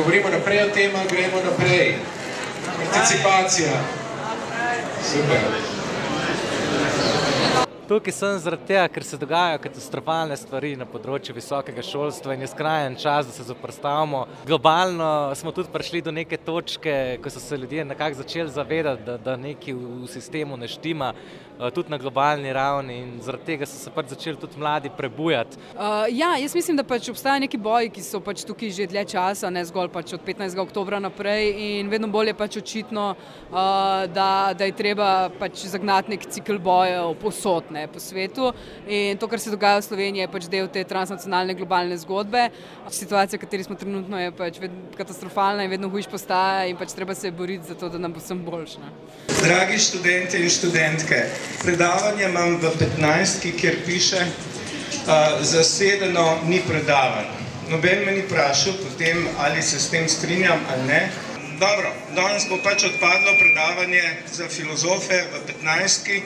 Govorimo naprej o tem, gremo naprej. Participacija. Super. Tukaj sem zaradi tega, ker se dogajajo katastrofalne stvari na področju visokega šolstva in je skrajen čas, da se zoperstavimo. Globalno smo tudi prišli do neke točke, ko so se ljudje nekako začeli zavedati, da nekaj v sistemu ne štima, tudi na globalni ravni, in zaradi tega so se začeli tudi mladi prebujati. Ja, jaz mislim, da obstajajo neki boji, ki so tukaj že dlje časa, ne zgolj od 15. oktobra naprej, in vedno bolj je očitno, da je treba zagnati nek cikel bojev povsod po svetu, in to, kar se dogaja v Sloveniji, je del te transnacionalne globalne zgodbe. Situacija, v kateri smo trenutno, je katastrofalna in vedno hujš postaja, in treba se boriti za to, da nam bo vsem boljše. Dragi študenti in študentke, predavanje imam v 15, kjer piše zasedeno ni predavanj. Noben me ni vprašal potem, ali se s tem strinjam ali ne. Dobro, danes bo odpadlo predavanje za filozofe v 15.